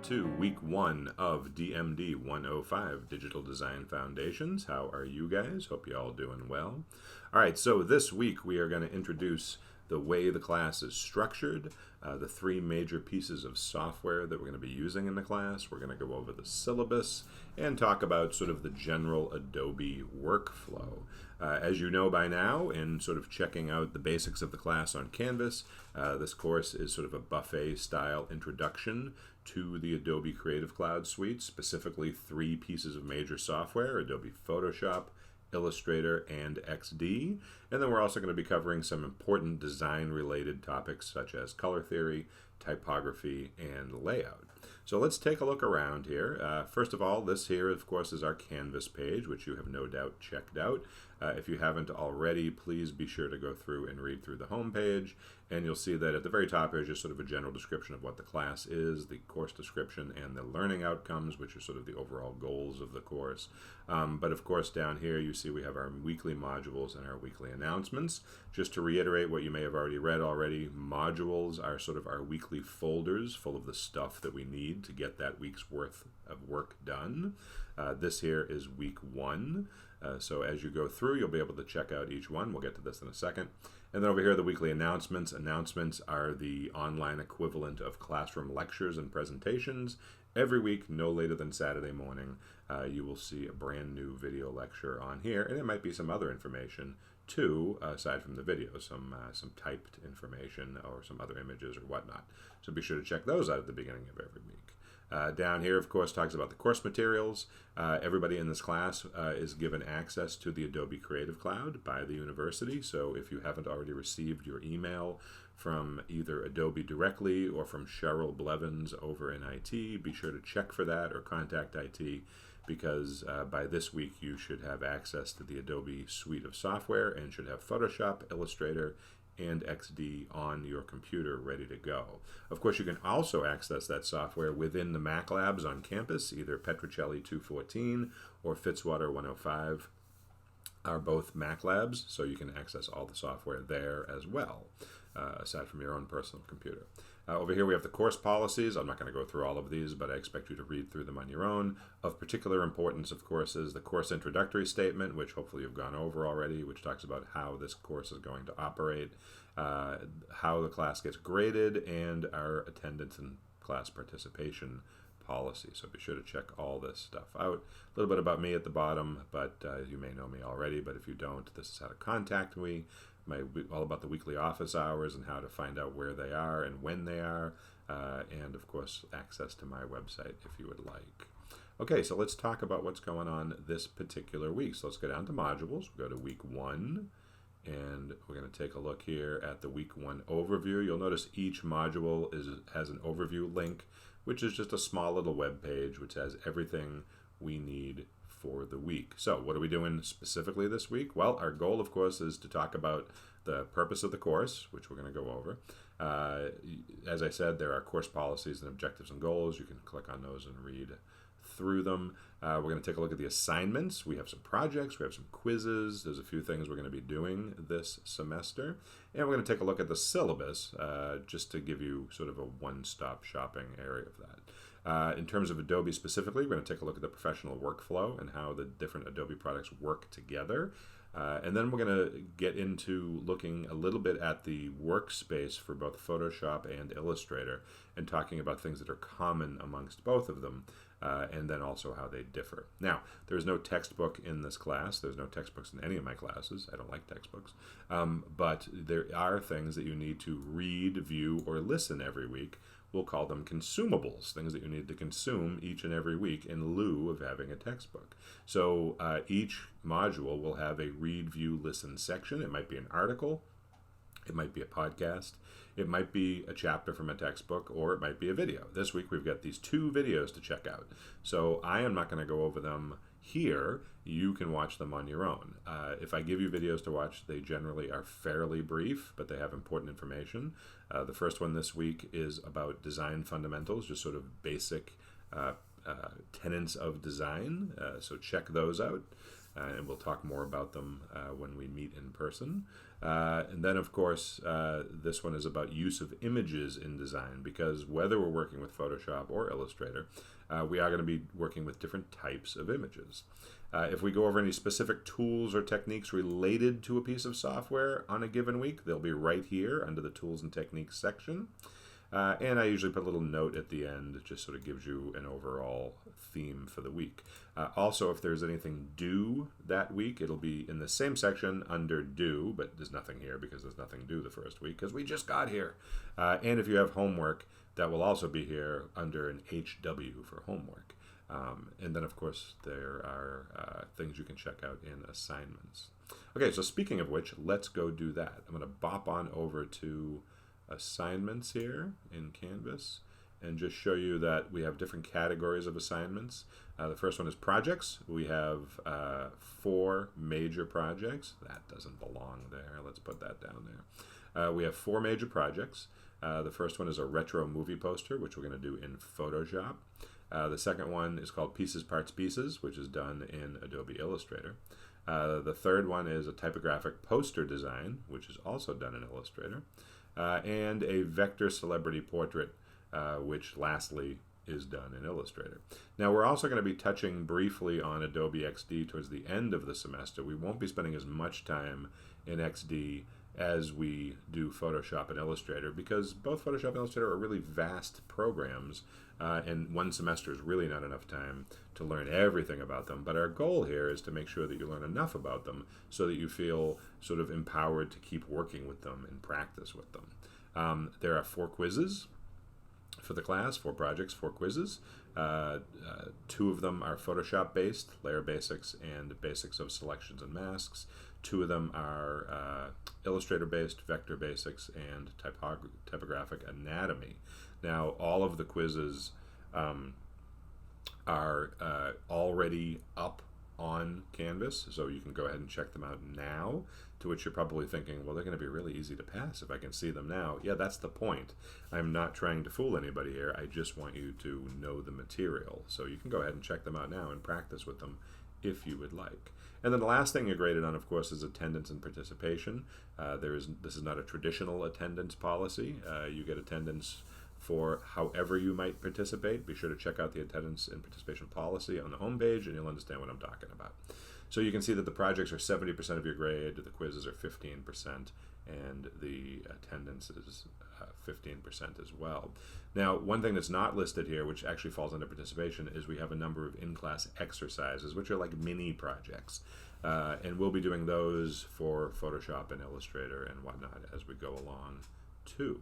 to week 1 of DMD 105, Digital Design Foundations. How are you guys? Hope you all doing well. All right, so this week we are going to introduce the way the class is structured, the 3 major pieces of software that we're going to be using in the class. We're going to go over the syllabus and talk about sort of the general Adobe workflow. As you know by now, in sort of checking out the basics of the class on Canvas, this course is sort of a buffet-style introduction to the Adobe Creative Cloud Suite, specifically 3 pieces of major software: Adobe Photoshop, Illustrator, and XD. And then we're also going to be covering some important design-related topics such as color theory, typography, and layout. So let's take a look around here. First of all, this here, of course, is our Canvas page, which you have no doubt checked out. If you haven't already, please be sure to go through and read through the home page, and you'll see that at the very top is just sort of a general description of what the class is, the course description, and the learning outcomes, which are sort of the overall goals of the course. But of course, down here you see we have our weekly modules and our weekly announcements. Just to reiterate what you may have already read already, modules are sort of our weekly folders full of the stuff that we need to get that week's worth of work done. This here is week 1. So as you go through, you'll be able to check out each one. We'll get to this in a second. And then over here, the weekly announcements. Announcements are the online equivalent of classroom lectures and presentations. Every week, no later than Saturday morning, you will see a brand new video lecture on here. And it might be some other information too, aside from the video, some typed information or some other images or whatnot. So be sure to check those out at the beginning of every week. Down here, of course, talks about the course materials. Everybody in this class is given access to the Adobe Creative Cloud by the university. So if you haven't already received your email from either Adobe directly or from Cheryl Blevins over in IT, be sure to check for that or contact IT, because by this week you should have access to the Adobe suite of software and should have Photoshop, Illustrator, and XD on your computer ready to go. Of course, you can also access that software within the Mac Labs on campus. Either Petrocelli 214 or Fitzwater 105 are both Mac Labs, so you can access all the software there as well, aside from your own personal computer. Over here we have the course policies. I'm not going to go through all of these, but I expect you to read through them on your own. Of particular importance, of course, is the course introductory statement, which hopefully you've gone over already, which talks about how this course is going to operate, how the class gets graded, and our attendance and class participation policy. So be sure to check all this stuff out. A little bit about me at the bottom, but you may know me already, but if you don't, this is how to contact me. All about the weekly office hours and how to find out where they are and when they are, and of course access to my website if you would like. Okay, so let's talk about what's going on this particular week. So let's go down to modules. We'll go to week 1, and we're going to take a look here at the week 1 overview. You'll notice each module has an overview link, which is just a small little web page which has everything we need for the week. So what are we doing specifically this week? Well, our goal, of course, is to talk about the purpose of the course, which we're going to go over. As I said, there are course policies and objectives and goals. You can click on those and read through them. We're going to take a look at the assignments. We have some projects. We have some quizzes. There's a few things we're going to be doing this semester. And we're going to take a look at the syllabus, just to give you sort of a one-stop shopping area of that. In terms of Adobe specifically, we're going to take a look at the professional workflow and how the different Adobe products work together. And then we're going to get into looking a little bit at the workspace for both Photoshop and Illustrator and talking about things that are common amongst both of them, and then also how they differ. Now, there's no textbook in this class. There's no textbooks in any of my classes. I don't like textbooks. But there are things that you need to read, view, or listen every week. We'll call them consumables, things that you need to consume each and every week in lieu of having a textbook. So each module will have a read, view, listen section. It might be an article, it might be a podcast, it might be a chapter from a textbook, or it might be a video. This week we've got these 2 videos to check out. So I am not going to go over them here. You can watch them on your own. If I give you videos to watch, they generally are fairly brief, but they have important information. The first one this week is about design fundamentals, just sort of basic tenets of design. So check those out. and we'll talk more about them when we meet in person. And then, of course, this one is about use of images in design, because whether we're working with Photoshop or Illustrator, we are going to be working with different types of images. If we go over any specific tools or techniques related to a piece of software on a given week, they'll be right here under the Tools and Techniques section. And I usually put a little note at the end that just sort of gives you an overall theme for the week. Also, if there's anything due that week, it'll be in the same section under due, but there's nothing here because there's nothing due the first week because we just got here. And if you have homework, that will also be here under an HW for homework. And then, of course, there are things you can check out in assignments. Okay, so speaking of which, let's go do that. I'm going to bop on over to assignments here in Canvas and just show you that we have different categories of assignments. The first one is projects. We have 4 major projects. That doesn't belong there. Let's put that down there. We have 4 major projects. The first one is a retro movie poster, which we're going to do in Photoshop. The second one is called Pieces, Parts, Pieces, which is done in Adobe Illustrator. The third one is a typographic poster design, which is also done in Illustrator. And a vector celebrity portrait, which lastly is done in Illustrator. Now, we're also going to be touching briefly on Adobe XD towards the end of the semester. We won't be spending as much time in XD as we do Photoshop and Illustrator, because both Photoshop and Illustrator are really vast programs, and one semester is really not enough time to learn everything about them. But our goal here is to make sure that you learn enough about them so that you feel sort of empowered to keep working with them and practice with them. There are 4 quizzes for the class, 4 projects, 4 quizzes. 2 of them are Photoshop based, Layer Basics and Basics of Selections and Masks. 2 of them are Illustrator based, Vector Basics, and Typographic Anatomy. Now, all of the quizzes are already up on Canvas, so you can go ahead and check them out now, to which you're probably thinking, well, they're going to be really easy to pass if I can see them now. Yeah, that's the point. I'm not trying to fool anybody here. I just want you to know the material. So you can go ahead and check them out now and practice with them if you would like. And then the last thing you're graded on, of course, is attendance and participation. This is not a traditional attendance policy. You get attendance for however you might participate. Be sure to check out the attendance and participation policy on the home page, and you'll understand what I'm talking about. So you can see that the projects are 70% of your grade, the quizzes are 15%, and the attendance is 15% as well. Now, one thing that's not listed here, which actually falls under participation, is we have a number of in-class exercises, which are like mini projects. And we'll be doing those for Photoshop and Illustrator and whatnot as we go along too.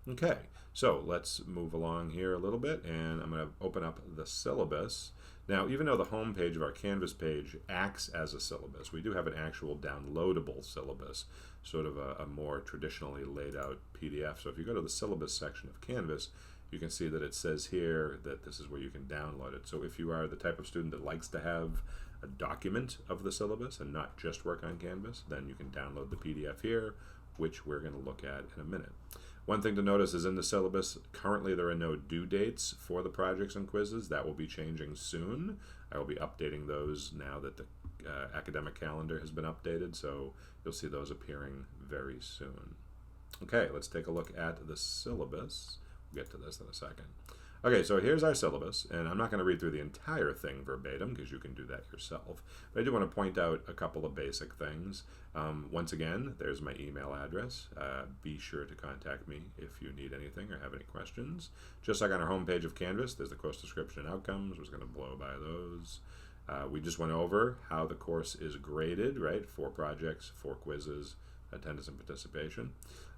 Okay, so let's move along here a little bit, and I'm going to open up the syllabus. Now, even though the home page of our Canvas page acts as a syllabus, we do have an actual downloadable syllabus, sort of a more traditionally laid out PDF. So if you go to the syllabus section of Canvas, you can see that it says here that this is where you can download it. So if you are the type of student that likes to have a document of the syllabus and not just work on Canvas, then you can download the PDF here, which we're going to look at in a minute. One thing to notice is in the syllabus, currently there are no due dates for the projects and quizzes. That will be changing soon. I will be updating those now that the academic calendar has been updated, so you'll see those appearing very soon. Okay, let's take a look at the syllabus. We'll get to this in a second. Okay, so here's our syllabus, and I'm not going to read through the entire thing verbatim because you can do that yourself, but I do want to point out a couple of basic things. Once again, there's my email address. Be sure to contact me if you need anything or have any questions. Just like on our homepage of Canvas, there's the course description and outcomes. We're just going to blow by those. We just went over how the course is graded, right? 4 projects, 4 quizzes, attendance and participation.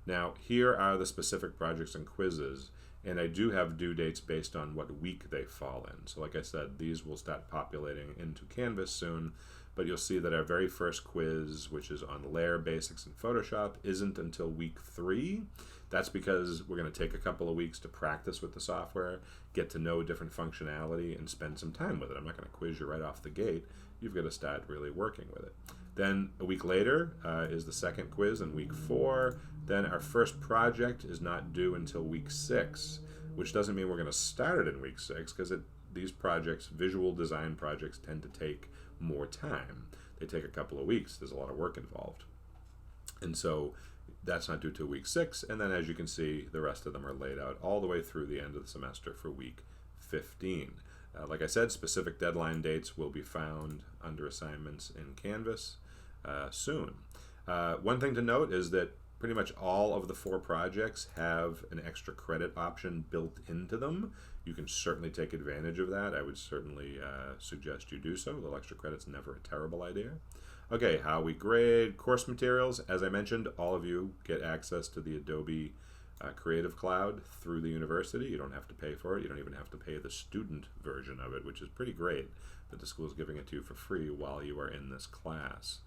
Now, here are the specific projects and quizzes, and I do have due dates based on what week they fall in. So like I said, these will start populating into Canvas soon, but you'll see that our very first quiz, which is on Layer Basics in Photoshop, isn't until week 3. That's because we're going to take a couple of weeks to practice with the software, get to know different functionality, and spend some time with it. I'm not going to quiz you right off the gate. You've got to start really working with it. Then a week later is the second quiz in week 4. Then our first project is not due until week 6, which doesn't mean we're going to start it in week 6, because these projects, visual design projects, tend to take more time. They take a couple of weeks. There's a lot of work involved. And so that's not due till week 6. And then as you can see, the rest of them are laid out all the way through the end of the semester for week 15. Like I said, specific deadline dates will be found under assignments in Canvas soon. One thing to note is that pretty much all of the 4 projects have an extra credit option built into them. You can certainly take advantage of that. I would certainly suggest you do so. A little extra credit's never a terrible idea. Okay, how we grade course materials. As I mentioned, all of you get access to the Adobe Creative Cloud through the university. You don't have to pay for it. You don't even have to pay the student version of it, which is pretty great that the school is giving it to you for free while you are in this class.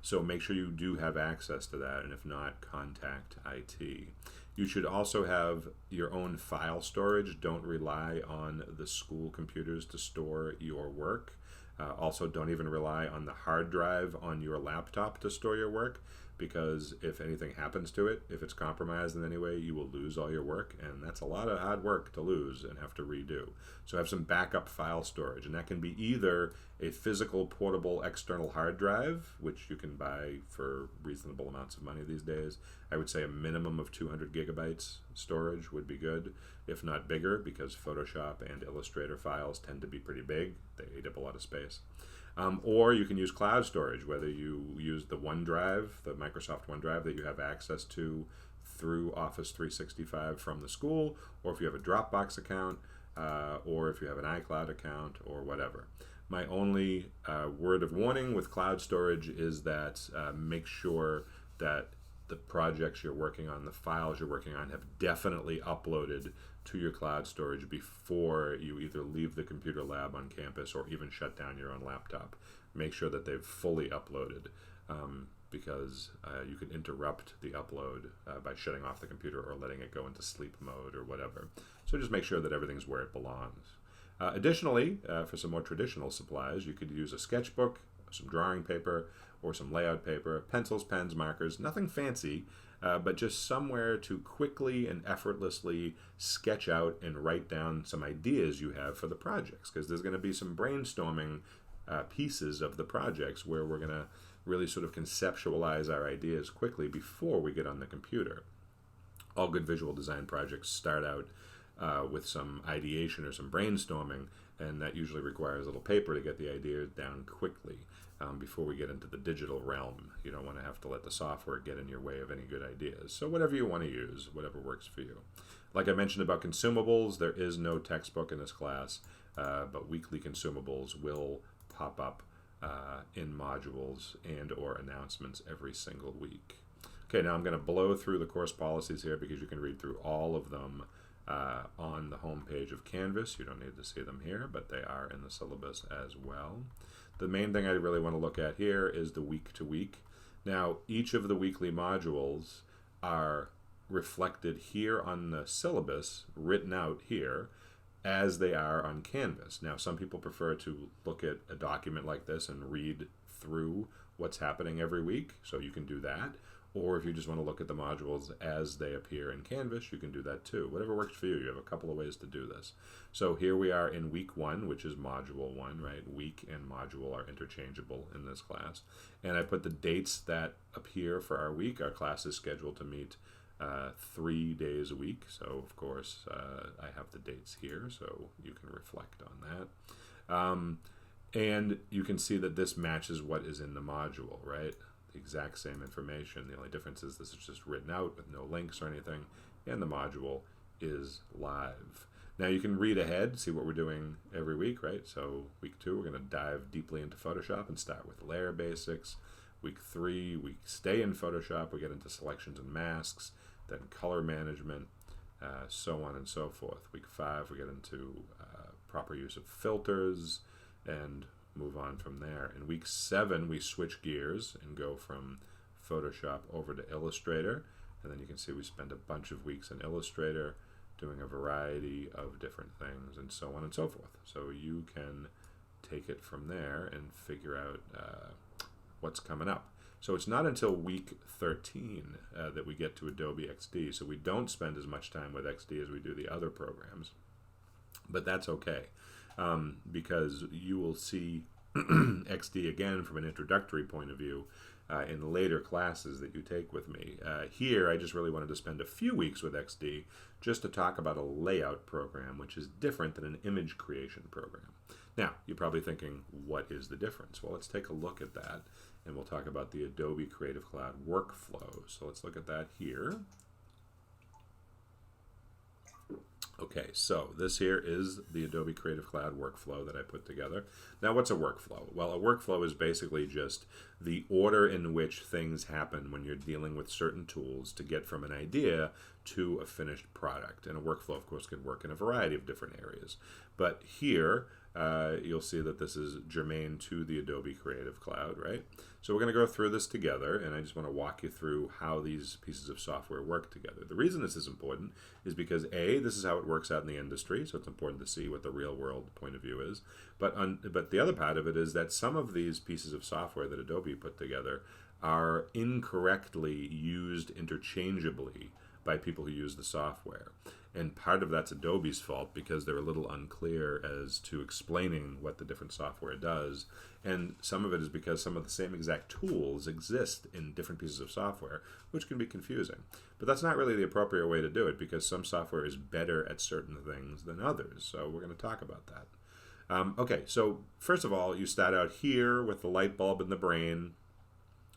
So make sure you do have access to that, and if not, contact IT. You should also have your own file storage. Don't rely on the school computers to store your work. Also, don't even rely on the hard drive on your laptop to store your work, because if anything happens to it, if it's compromised in any way, you will lose all your work, and that's a lot of hard work to lose and have to redo. So have some backup file storage, and that can be either a physical portable external hard drive, which you can buy for reasonable amounts of money these days. I would say a minimum of 200 gigabytes storage would be good, if not bigger, because Photoshop and Illustrator files tend to be pretty big. They eat up a lot of space. Or you can use cloud storage, whether you use the OneDrive, the Microsoft OneDrive that you have access to through Office 365 from the school, or if you have a Dropbox account, or if you have an iCloud account, or whatever. My only word of warning with cloud storage is that make sure that the projects you're working on, the files you're working on, have definitely uploaded to your cloud storage before you either leave the computer lab on campus or even shut down your own laptop. Make sure that they've fully uploaded, because you can interrupt the upload by shutting off the computer or letting it go into sleep mode or whatever. So just make sure that everything's where it belongs. Additionally, for some more traditional supplies, you could use a sketchbook, some drawing paper, or some layout paper, pencils, pens, markers, nothing fancy, but just somewhere to quickly and effortlessly sketch out and write down some ideas you have for the projects, because there's going to be some brainstorming pieces of the projects where we're going to really sort of conceptualize our ideas quickly before we get on the computer. All good visual design projects start out with some ideation or some brainstorming, and that usually requires a little paper to get the ideas down quickly before we get into the digital realm. You don't want to have to let the software get in your way of any good ideas. So whatever you want to use, whatever works for you. Like I mentioned about consumables, there is no textbook in this class, but weekly consumables will pop up in modules and or announcements every single week. Okay, now I'm going to blow through the course policies here because you can read through all of them on the home page of Canvas. You don't need to see them here, but they are in the syllabus as well. The main thing I really want to look at here is the week to week. Now, each of the weekly modules are reflected here on the syllabus, written out here, as they are on Canvas. Now, some people prefer to look at a document like this and read through what's happening every week, so you can do that. Or if you just want to look at the modules as they appear in Canvas, you can do that too. Whatever works for you. You have a couple of ways to do this. So here we are in week 1, which is module 1, right? Week and module are interchangeable in this class. And I put the dates that appear for our week. Our class is scheduled to meet 3 days a week. So, of course, I have the dates here, so you can reflect on that. And you can see that this matches what is in the module, right? The exact same information. The only difference is this is just written out with no links or anything, and the module is live. Now you can read ahead, see what we're doing every week, right? So week 2, we're going to dive deeply into Photoshop and start with layer basics. Week 3, we stay in Photoshop, we get into selections and masks, then color management, so on and so forth. Week 5, we get into proper use of filters and move on from there. In week 7, we switch gears and go from Photoshop over to Illustrator. And then you can see we spend a bunch of weeks in Illustrator doing a variety of different things and so on and so forth. So you can take it from there and figure out what's coming up. So it's not until week 13 that we get to Adobe XD. So we don't spend as much time with XD as we do the other programs. But that's okay. Because you will see XD again from an introductory point of view in later classes that you take with me. Here, I just really wanted to spend a few weeks with XD just to talk about a layout program, which is different than an image creation program. Now, you're probably thinking, what is the difference? Well, let's take a look at that, and we'll talk about the Adobe Creative Cloud workflow. So let's look at that here. Okay, so this here is the Adobe Creative Cloud workflow that I put together. Now, what's a workflow? Well, a workflow is basically just the order in which things happen when you're dealing with certain tools to get from an idea to a finished product. And a workflow, of course, can work in a variety of different areas. But here, you'll see that this is germane to the Adobe Creative Cloud, right? So we're going to go through this together, and I just want to walk you through how these pieces of software work together. The reason this is important is because A, this is how it works out in the industry, so it's important to see what the real world point of view is. But the other part of it is that some of these pieces of software that Adobe put together are incorrectly used interchangeably by people who use the software. And part of that's Adobe's fault because they're a little unclear as to explaining what the different software does. And some of it is because some of the same exact tools exist in different pieces of software, which can be confusing. But that's not really the appropriate way to do it because some software is better at certain things than others. So we're going to talk about that. Okay, so first of all, you start out here with the light bulb in the brain,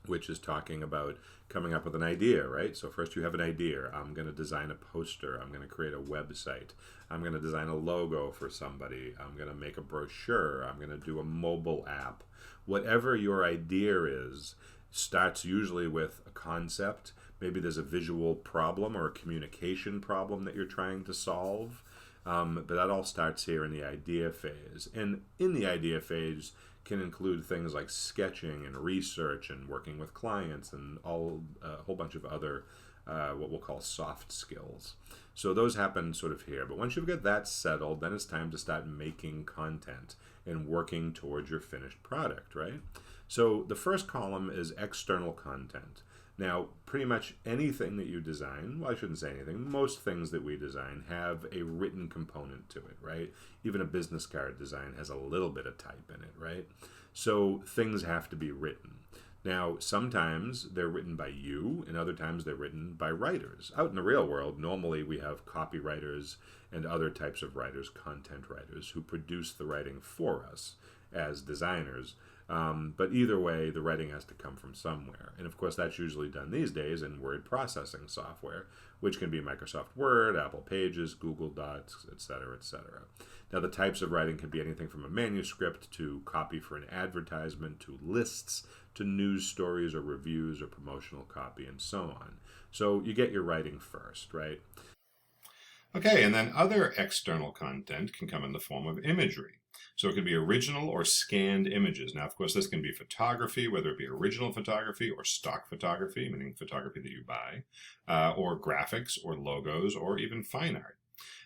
which is talking about coming up with an idea, right? So first you have an idea. I'm going to design a poster. I'm going to create a website. I'm going to design a logo for somebody. I'm going to make a brochure. I'm going to do a mobile app. Whatever your idea is, starts usually with a concept. Maybe there's a visual problem or a communication problem that you're trying to solve. But that all starts here in the idea phase. And in the idea phase, can include things like sketching and research and working with clients and a whole bunch of other what we'll call soft skills. So those happen sort of here. But once you've got that settled, then it's time to start making content and working towards your finished product, right? So the first column is external content. Now, pretty much anything that you design, well, I shouldn't say anything, most things that we design have a written component to it, right? Even a business card design has a little bit of type in it, right? So things have to be written. Now, sometimes they're written by you, and other times they're written by writers. Out in the real world, normally we have copywriters and other types of writers, content writers, who produce the writing for us as designers. But either way, the writing has to come from somewhere. And of course, that's usually done these days in word processing software, which can be Microsoft Word, Apple Pages, Google Docs, etc., etc. Now, the types of writing can be anything from a manuscript to copy for an advertisement to lists to news stories or reviews or promotional copy and so on. So you get your writing first, right? Okay, and then other external content can come in the form of imagery. So it could be original or scanned images. Now, of course, this can be photography, whether it be original photography or stock photography, meaning photography that you buy, or graphics or logos or even fine art.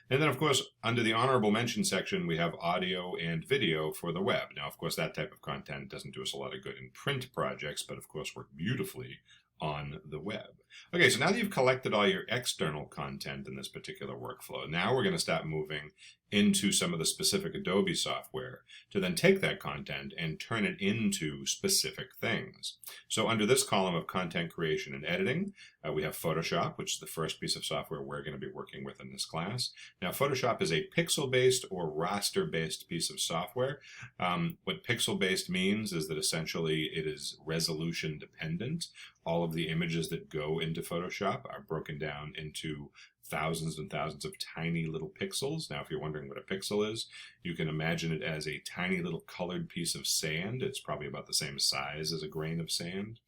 And then, of course, under the honorable mention section, we have audio and video for the web. Now, of course, that type of content doesn't do us a lot of good in print projects, but of course work beautifully on the web. Okay, so now that you've collected all your external content in this particular workflow, now we're going to start moving into some of the specific Adobe software to then take that content and turn it into specific things. So under this column of content creation and editing, we have Photoshop, which is the first piece of software we're going to be working with in this class. Now, Photoshop is a pixel-based or raster-based piece of software. What pixel-based means is that essentially it is resolution dependent. All of the images that go into Photoshop are broken down into thousands and thousands of tiny little pixels. Now, if you're wondering what a pixel is, you can imagine it as a tiny little colored piece of sand. It's probably about the same size as a grain of sand.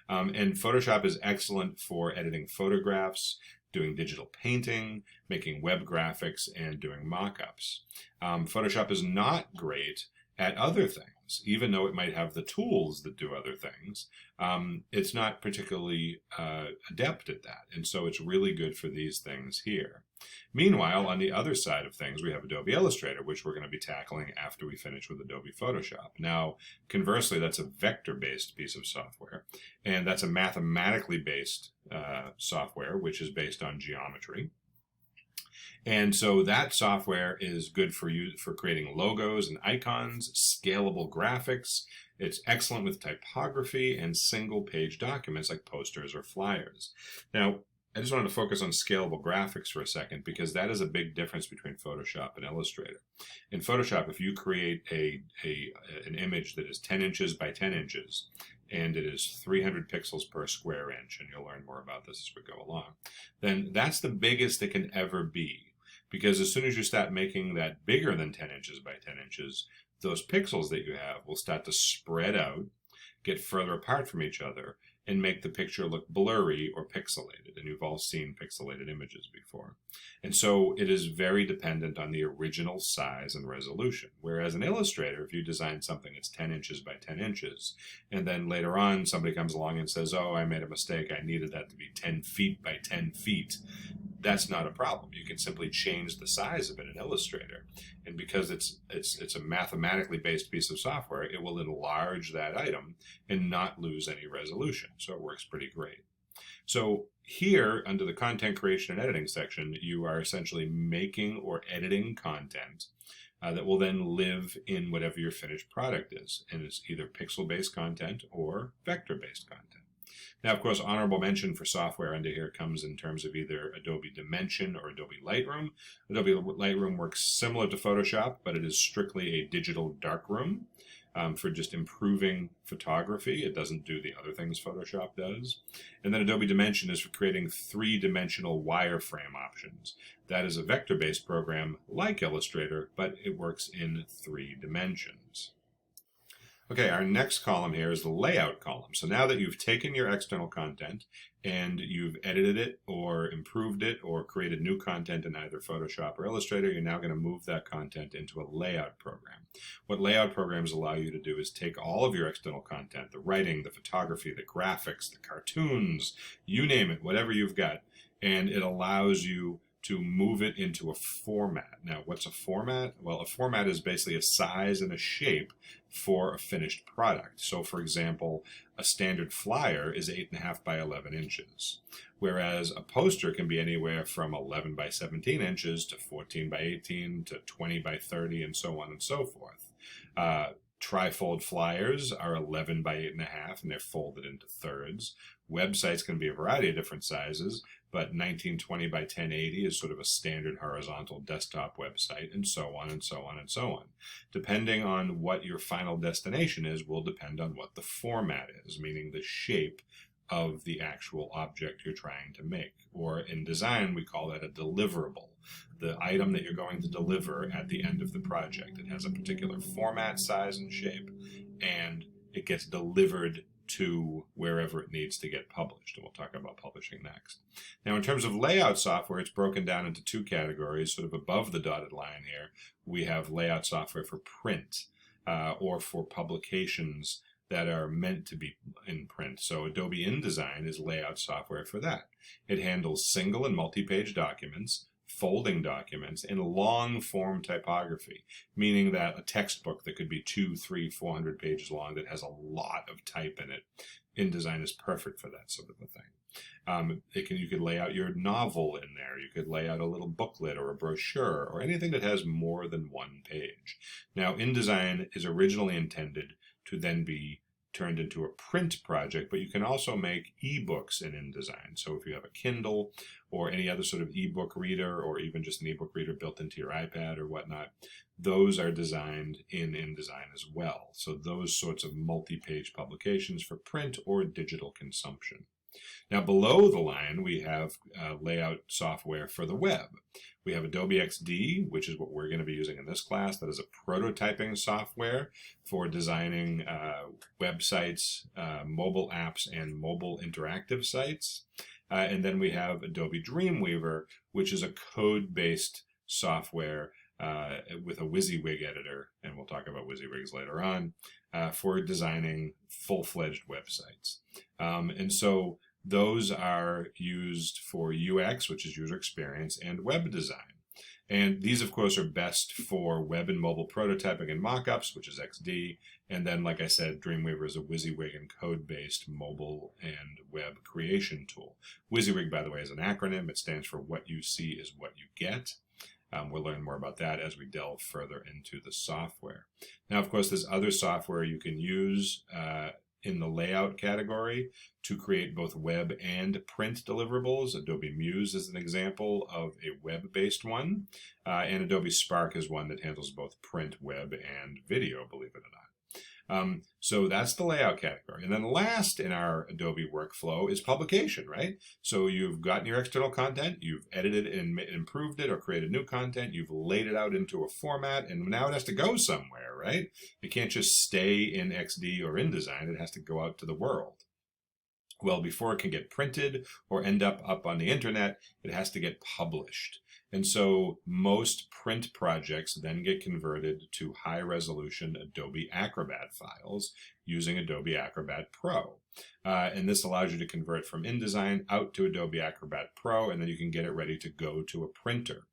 And Photoshop is excellent for editing photographs, doing digital painting, making web graphics, and doing mock-ups. Photoshop is not great at other things, even though it might have the tools that do other things. It's not particularly adept at that, and so it's really good for these things here. Meanwhile, on the other side of things, we have Adobe Illustrator, which we're going to be tackling after we finish with Adobe Photoshop. Now, conversely, that's a vector-based piece of software, and that's a mathematically based software, which is based on geometry. And so that software is good for you for creating logos and icons, scalable graphics. It's excellent with typography and single page documents like posters or flyers. Now, I just wanted to focus on scalable graphics for a second because that is a big difference between Photoshop and Illustrator. In Photoshop, if you create an image that is 10 inches by 10 inches and it is 300 pixels per square inch, and you'll learn more about this as we go along, then that's the biggest it can ever be. Because as soon as you start making that bigger than 10 inches by 10 inches, those pixels that you have will start to spread out, get further apart from each other, and make the picture look blurry or pixelated. And you've all seen pixelated images before. And so it is very dependent on the original size and resolution. Whereas in Illustrator, if you design something that's 10 inches by 10 inches, and then later on somebody comes along and says, oh, I made a mistake, I needed that to be 10 feet by 10 feet, that's not a problem. You can simply change the size of it in Illustrator. And because it's a mathematically based piece of software, it will enlarge that item and not lose any resolution. So it works pretty great. So here, under the content creation and editing section, you are essentially making or editing content that will then live in whatever your finished product is. And it's either pixel-based content or vector-based content. Now, of course, honorable mention for software under here comes in terms of either Adobe Dimension or Adobe Lightroom. Adobe Lightroom works similar to Photoshop, but it is strictly a digital darkroom for just improving photography. It doesn't do the other things Photoshop does. And then Adobe Dimension is for creating three-dimensional wireframe options. That is a vector-based program like Illustrator, but it works in 3 dimensions. Okay, our next column here is the layout column. So now that you've taken your external content and you've edited it or improved it or created new content in either Photoshop or Illustrator, you're now going to move that content into a layout program. What layout programs allow you to do is take all of your external content, the writing, the photography, the graphics, the cartoons, you name it, whatever you've got, and it allows you to move it into a format. Now, what's a format? Well, a format is basically a size and a shape for a finished product. So, for example, a standard flyer is 8.5 by 11 inches, whereas a poster can be anywhere from 11 by 17 inches to 14 by 18 to 20 by 30 and so on and so forth. Trifold flyers are 11 by 8.5 and they're folded into thirds. Websites can be a variety of different sizes, but 1920 by 1080 is sort of a standard horizontal desktop website, and so on and so on and so on. Depending on what your final destination is will depend on what the format is, meaning the shape of the actual object you're trying to make. Or in design, we call that a deliverable, the item that you're going to deliver at the end of the project. It has a particular format, size, and shape, and it gets delivered to wherever it needs to get published. And we'll talk about publishing next. Now, in terms of layout software, it's broken down into 2 categories. Sort of above the dotted line here, we have layout software for print or for publications that are meant to be in print. So Adobe InDesign is layout software for that. It handles single and multi-page documents, folding documents, and long form typography, meaning that a textbook that could be 200, 300, 400 pages long that has a lot of type in it, InDesign is perfect for that sort of a thing. You could lay out your novel in there. You could lay out a little booklet or a brochure or anything that has more than 1 page. Now, InDesign is originally intended to then be turned into a print project, but you can also make ebooks in InDesign. So if you have a Kindle or any other sort of ebook reader, or even just an ebook reader built into your iPad or whatnot, those are designed in InDesign as well. So those sorts of multi-page publications for print or digital consumption. Now, below the line, we have layout software for the web. We have Adobe XD, which is what we're going to be using in this class. That is a prototyping software for designing websites, mobile apps, and mobile interactive sites. And then we have Adobe Dreamweaver, which is a code-based software with a WYSIWYG editor, and we'll talk about WYSIWYGs later on, for designing full-fledged websites. And so those are used for UX, which is user experience, and web design. And these, of course, are best for web and mobile prototyping and mockups, which is XD. And then, like I said, Dreamweaver is a WYSIWYG and code-based mobile and web creation tool. WYSIWYG, by the way, is an acronym. It stands for What You See is What You Get. We'll learn more about that as we delve further into the software. Now, of course, there's other software you can use in the layout category to create both web and print deliverables. Adobe Muse is an example of a web-based one, and Adobe Spark is one that handles both print, web, and video, believe it or not. So that's the layout category. And then last in our Adobe workflow is publication, right? So you've gotten your external content, you've edited and improved it or created new content, you've laid it out into a format, and now it has to go somewhere, right? It can't just stay in XD or InDesign, it has to go out to the world. Well, before it can get printed or end up on the internet, it has to get published. And so most print projects then get converted to high-resolution Adobe Acrobat files using Adobe Acrobat Pro. And this allows you to convert from InDesign out to Adobe Acrobat Pro, and then you can get it ready to go to a printer.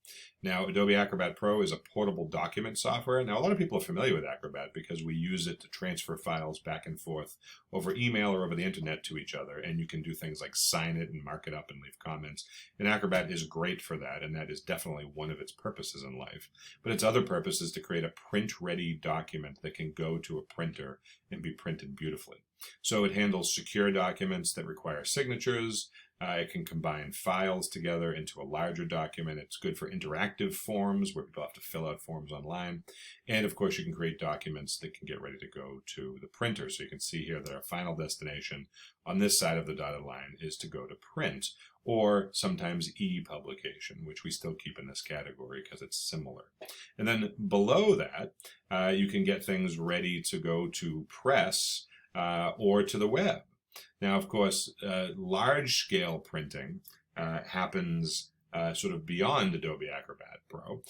Now, Adobe Acrobat Pro is a portable document software. Now, a lot of people are familiar with Acrobat because we use it to transfer files back and forth over email or over the internet to each other, and you can do things like sign it and mark it up and leave comments. And Acrobat is great for that, and that is definitely one of its purposes in life. But its other purpose is to create a print-ready document that can go to a printer and be printed beautifully. So it handles secure documents that require signatures. It can combine files together into a larger document. It's good for interactive forms where people have to fill out forms online. And of course, you can create documents that can get ready to go to the printer. So you can see here that our final destination on this side of the dotted line is to go to print, or sometimes e-publication, which we still keep in this category because it's similar. And then below that, you can get things ready to go to press or to the web. Now, of course, large-scale printing happens sort of beyond Adobe Acrobat Pro.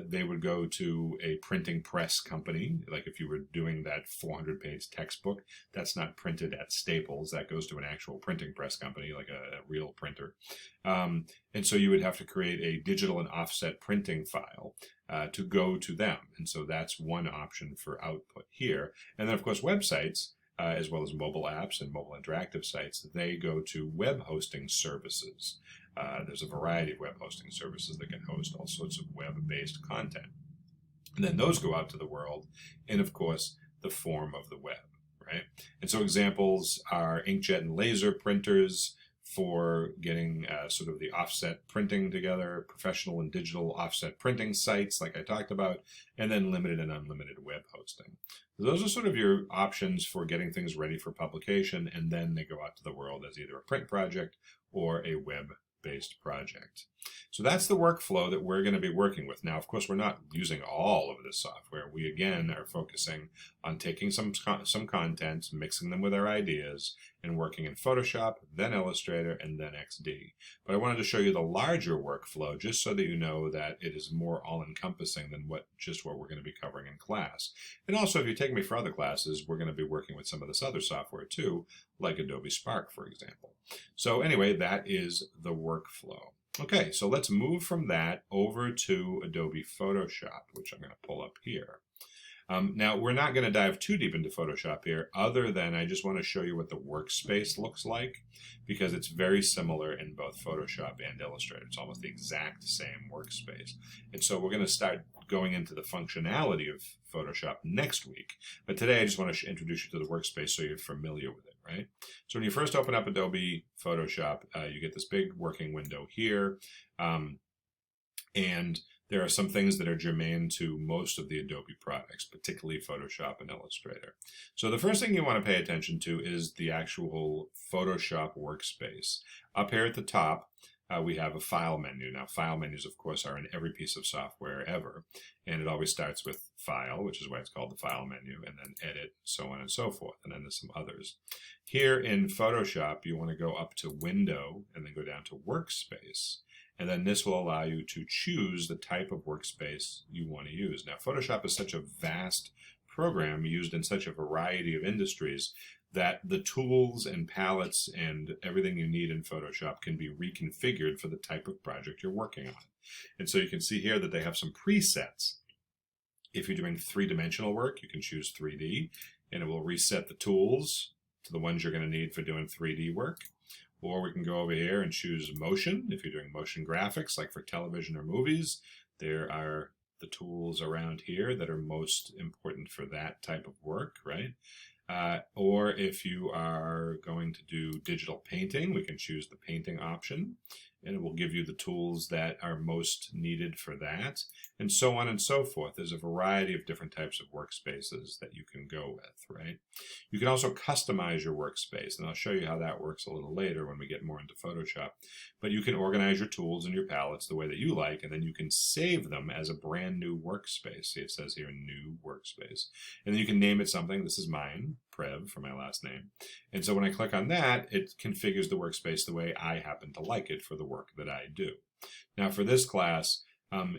They would go to a printing press company, like if you were doing that 400-page textbook, that's not printed at Staples, that goes to an actual printing press company, like a real printer. And so you would have to create a digital and offset printing file to go to them. And so that's one option for output here. And then, of course, websites, as well as mobile apps and mobile interactive sites, they go to web hosting services. There's a variety of web hosting services that can host all sorts of web-based content. And then those go out to the world in, of course, the form of the web, right? And so examples are inkjet and laser printers for getting sort of the offset printing together, professional and digital offset printing sites like I talked about, and then limited and unlimited web hosting. Those are sort of your options for getting things ready for publication, and then they go out to the world as either a print project or a web-based project. So that's the workflow that we're going to be working with. Now, of course, we're not using all of this software. We, again, are focusing on taking some content, mixing them with our ideas, and working in Photoshop, then Illustrator, and then XD. But I wanted to show you the larger workflow just so that you know that it is more all-encompassing than just what we're going to be covering in class. And also, if you take me for other classes, we're going to be working with some of this other software too, like Adobe Spark, for example. So anyway, that is the workflow. Okay, so let's move from that over to Adobe Photoshop, which I'm going to pull up here. Now, we're not going to dive too deep into Photoshop here, other than I just want to show you what the workspace looks like, because it's very similar in both Photoshop and Illustrator. It's almost the exact same workspace. And so we're going to start going into the functionality of Photoshop next week. But today, I just want to introduce you to the workspace so you're familiar with it, right? So when you first open up Adobe Photoshop, you get this big working window here. And there are some things that are germane to most of the Adobe products, particularly Photoshop and Illustrator. So the first thing you want to pay attention to is the actual Photoshop workspace. Up here at the top, we have a file menu. Now, file menus, of course, are in every piece of software ever. And it always starts with File, which is why it's called the File menu, and then Edit, so on and so forth. And then there's some others. Here in Photoshop, you want to go up to Window and then go down to Workspace. And then this will allow you to choose the type of workspace you want to use. Now, Photoshop is such a vast program used in such a variety of industries that the tools and palettes and everything you need in Photoshop can be reconfigured for the type of project you're working on. And so you can see here that they have some presets. If you're doing three-dimensional work, you can choose 3D, and it will reset the tools to the ones you're going to need for doing 3D work. Or we can go over here and choose motion. If you're doing motion graphics, like for television or movies, there are the tools around here that are most important for that type of work, right? Or if you are going to do digital painting, we can choose the painting option, and it will give you the tools that are most needed for that, and so on and so forth. There's a variety of different types of workspaces that you can go with, right? You can also customize your workspace, and I'll show you how that works a little later when we get more into Photoshop. But you can organize your tools and your palettes the way that you like, and then you can save them as a brand new workspace. See, it says here, new workspace. And then you can name it something. This is mine, Prev, for my last name. And so when I click on that, it configures the workspace the way I happen to like it for the work that I do. Now for this class,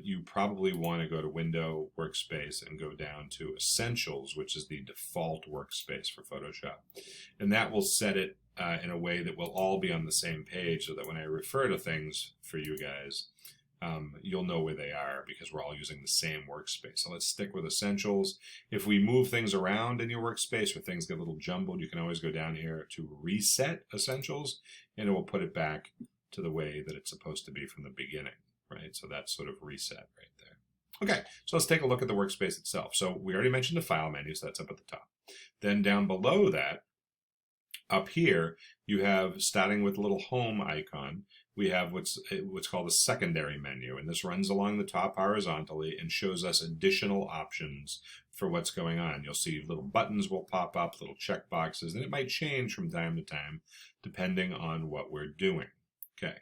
you probably want to go to Window, Workspace, and go down to Essentials, which is the default workspace for Photoshop. And that will set it in a way that we'll all be on the same page, so that when I refer to things for you guys, you'll know where they are, because we're all using the same workspace. So let's stick with Essentials. If we move things around in your workspace or things get a little jumbled, you can always go down here to Reset Essentials, and it will put it back to the way that it's supposed to be from the beginning, right? So that's sort of reset right there. Okay, so let's take a look at the workspace itself. So we already mentioned the File menu, so that's up at the top. Then down below that, up here, you have, starting with the little home icon, we have what's called a secondary menu, and this runs along the top horizontally and shows us additional options for what's going on. You'll see little buttons will pop up, little check boxes, and it might change from time to time depending on what we're doing. Okay,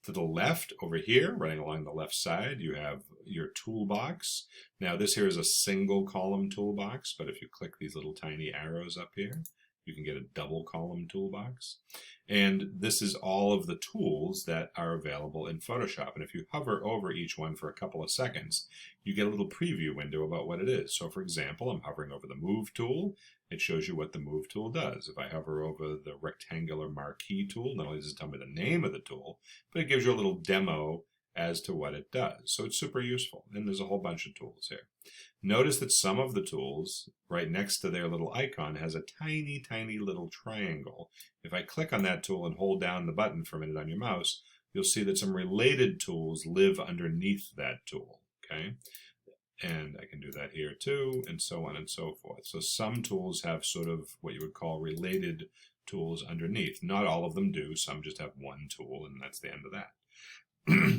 to the left over here, running along the left side, you have your toolbox. Now this here is a single column toolbox, but if you click these little tiny arrows up here, you can get a double column toolbox. And this is all of the tools that are available in Photoshop. And if you hover over each one for a couple of seconds, you get a little preview window about what it is. So for example, I'm hovering over the Move tool. It shows you what the Move tool does. If I hover over the rectangular marquee tool, not only does it tell me the name of the tool, but it gives you a little demo as to what it does. So it's super useful. And there's a whole bunch of tools here. Notice that some of the tools, right next to their little icon, has a tiny, tiny little triangle. If I click on that tool and hold down the button for a minute on your mouse, you'll see that some related tools live underneath that tool, okay? And I can do that here too, and so on and so forth. So some tools have sort of what you would call related tools underneath. Not all of them do. Some just have one tool, and that's the end of that.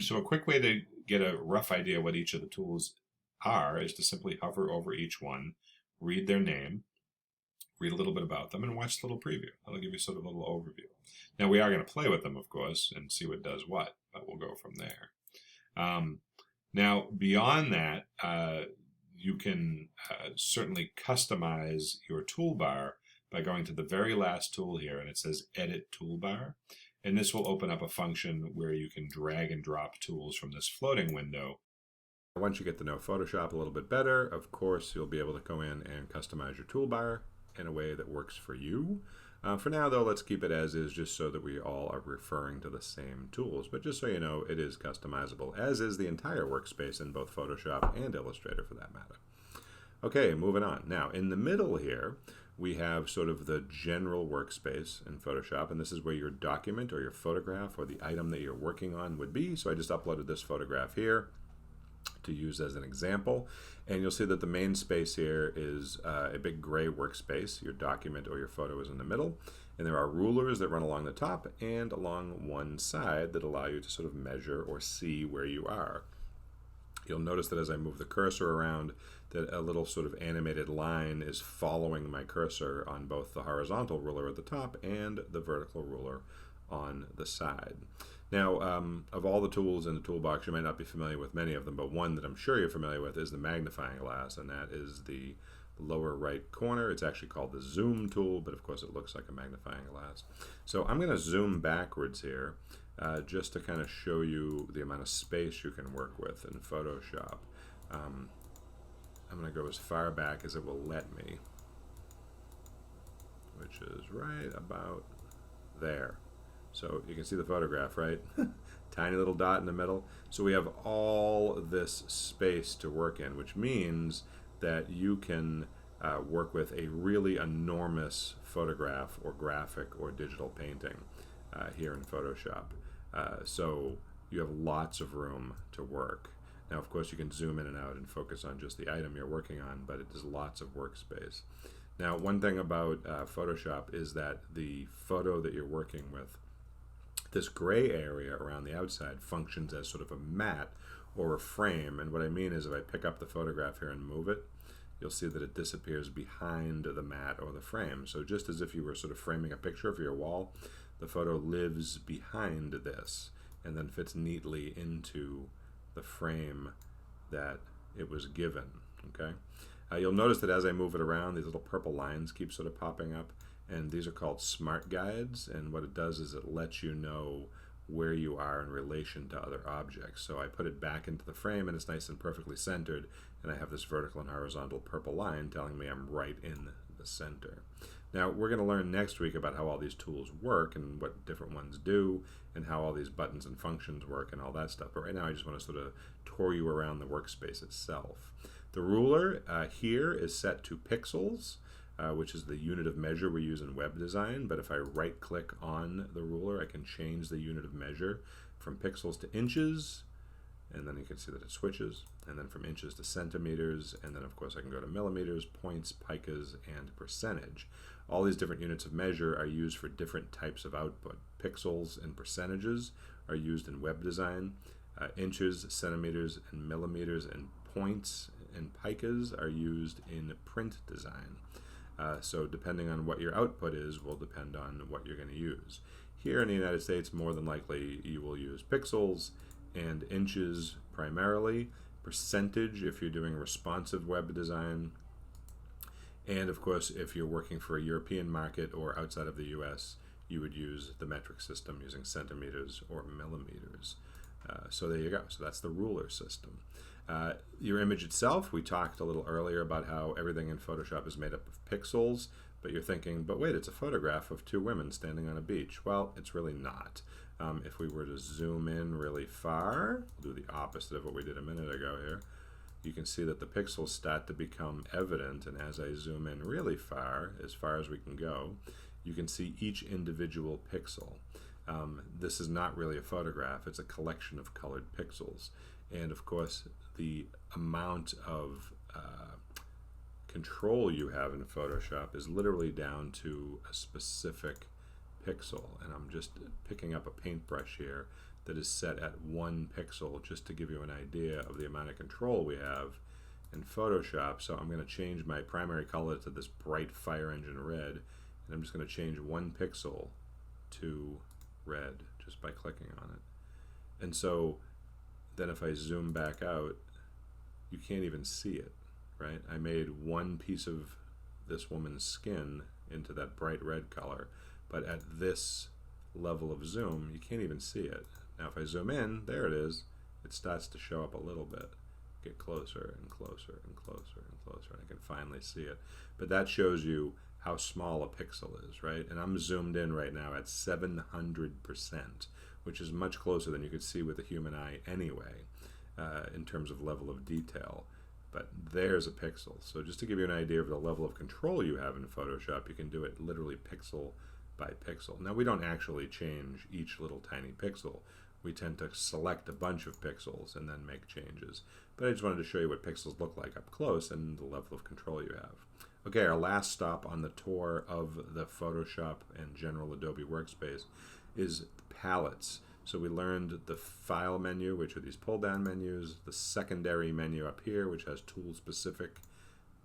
So a quick way to get a rough idea what each of the tools are is to simply hover over each one, read their name, read a little bit about them, and watch the little preview. That'll give you sort of a little overview. Now we are going to play with them, of course, and see what does what, but we'll go from there. Now, beyond that, you can certainly customize your toolbar by going to the very last tool here, and it says Edit Toolbar. And this will open up a function where you can drag and drop tools from this floating window. Once you get to know Photoshop a little bit better, of course, you'll be able to go in and customize your toolbar in a way that works for you. For now, though, let's keep it as is, just so that we all are referring to the same tools. But just so you know, it is customizable, as is the entire workspace in both Photoshop and Illustrator, for that matter. Okay, moving on. Now, in the middle here, we have sort of the general workspace in Photoshop, and this is where your document or your photograph or the item that you're working on would be. So I just uploaded this photograph here to use as an example, and you'll see that the main space here is a big gray workspace. Your document or your photo is in the middle, and there are rulers that run along the top and along one side that allow you to sort of measure or see where you are. You'll notice that as I move the cursor around, that a little sort of animated line is following my cursor on both the horizontal ruler at the top and the vertical ruler on the side. Now, of all the tools in the toolbox, you might not be familiar with many of them, but one that I'm sure you're familiar with is the magnifying glass, and that is the lower right corner. It's actually called the zoom tool, but of course it looks like a magnifying glass. So I'm going to zoom backwards here just to kind of show you the amount of space you can work with in Photoshop. I'm going to go as far back as it will let me. which is right about there. So you can see the photograph, right? Tiny little dot in the middle. So we have all this space to work in, which means that you can work with a really enormous photograph or graphic or digital painting here in Photoshop. So you have lots of room to work. Now, of course, you can zoom in and out and focus on just the item you're working on, but it is lots of workspace. Now, one thing about Photoshop is that the photo that you're working with, this gray area around the outside, functions as sort of a mat or a frame. And what I mean is if I pick up the photograph here and move it, you'll see that it disappears behind the mat or the frame. So just as if you were sort of framing a picture for your wall, the photo lives behind this and then fits neatly into the frame that it was given. Okay. You'll notice that as I move it around, these little purple lines keep sort of popping up, and these are called smart guides, and what it does is it lets you know where you are in relation to other objects. So I put it back into the frame and it's nice and perfectly centered, and I have this vertical and horizontal purple line telling me I'm right in the center. Now we're going to learn next week about how all these tools work and what different ones do and how all these buttons and functions work and all that stuff. But right now I just want to sort of tour you around the workspace itself. The ruler here is set to pixels, which is the unit of measure we use in web design. But if I right click on the ruler, I can change the unit of measure from pixels to inches, and then you can see that it switches, and then from inches to centimeters, and then of course I can go to millimeters, points, picas, and percentage. All these different units of measure are used for different types of output. Pixels and percentages are used in web design. Inches, centimeters, and millimeters, and points and picas are used in print design. So depending on what your output is will depend on what you're going to use. Here in the United States, more than likely you will use pixels and inches primarily, percentage if you're doing responsive web design, and of course if you're working for a European market or outside of the US, you would use the metric system using centimeters or millimeters. So there you go. So that's the ruler system. Your image itself, we talked a little earlier about how everything in Photoshop is made up of pixels, but you're thinking, but wait, it's a photograph of two women standing on a beach. Well, it's really not. If we were to zoom in really far, do the opposite of what we did a minute ago here, you can see that the pixels start to become evident, and as I zoom in really far as we can go, you can see each individual pixel. This is not really a photograph, it's a collection of colored pixels. And of course, the amount of control you have in Photoshop is literally down to a specific pixel. And I'm just picking up a paintbrush here that is set at 1 pixel just to give you an idea of the amount of control we have in Photoshop. So I'm going to change my primary color to this bright fire engine red, and I'm just going to change 1 pixel to red just by clicking on it. And so then if I zoom back out, you can't even see it, right? I made 1 piece of this woman's skin into that bright red color, but at this level of zoom, you can't even see it. Now if I zoom in, there it is, it starts to show up a little bit. Get closer and closer and closer and closer, and I can finally see it. But that shows you how small a pixel is, right? And I'm zoomed in right now at 700%, which is much closer than you could see with the human eye anyway, in terms of level of detail. But there's a pixel. So just to give you an idea of the level of control you have in Photoshop, you can do it literally pixel by pixel. Now we don't actually change each little tiny pixel. We tend to select a bunch of pixels and then make changes. But I just wanted to show you what pixels look like up close and the level of control you have. Okay, our last stop on the tour of the Photoshop and general Adobe Workspace is palettes. So we learned the file menu, which are these pull down menus, the secondary menu up here, which has tool specific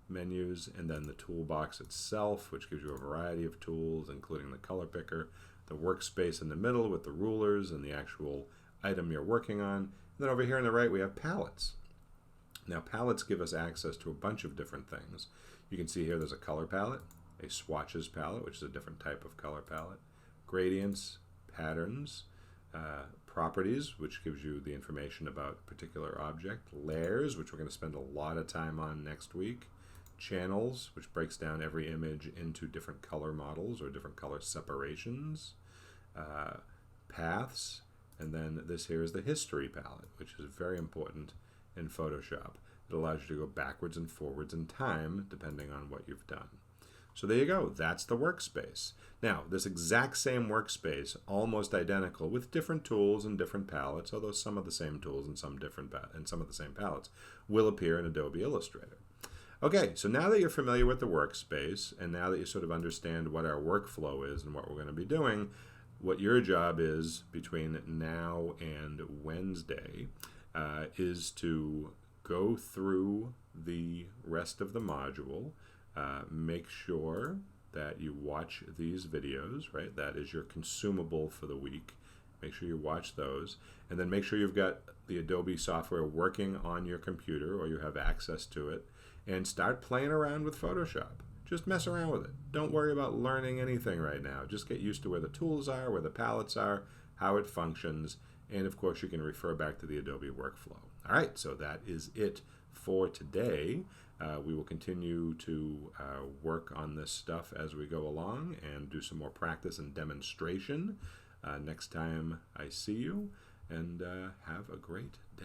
menus, and then the toolbox itself, which gives you a variety of tools, including the color picker, the workspace in the middle with the rulers and the actual item you're working on. And then over here on the right, we have palettes. Now, palettes give us access to a bunch of different things. You can see here there's a color palette, a swatches palette, which is a different type of color palette, gradients, patterns, properties, which gives you the information about a particular object, layers, which we're going to spend a lot of time on next week, channels, which breaks down every image into different color models or different color separations, paths, and then this here is the history palette, which is very important in Photoshop. It allows you to go backwards and forwards in time depending on what you've done. So there you go, that's the workspace. Now, this exact same workspace, almost identical, with different tools and different palettes, although some of the same tools and some of the same palettes, will appear in Adobe Illustrator. Okay, so now that you're familiar with the workspace, and now that you sort of understand what our workflow is and what we're going to be doing, what your job is between now and Wednesday is to go through the rest of the module, make sure that you watch these videos, right? That is your consumable for the week. Make sure you watch those, and then make sure you've got the Adobe software working on your computer or you have access to it, and start playing around with Photoshop. Just mess around with it. Don't worry about learning anything right now. Just get used to where the tools are, where the palettes are, how it functions, and of course you can refer back to the Adobe workflow. All right, so that is it for today. We will continue to work on this stuff as we go along and do some more practice and demonstration next time I see you, and have a great day.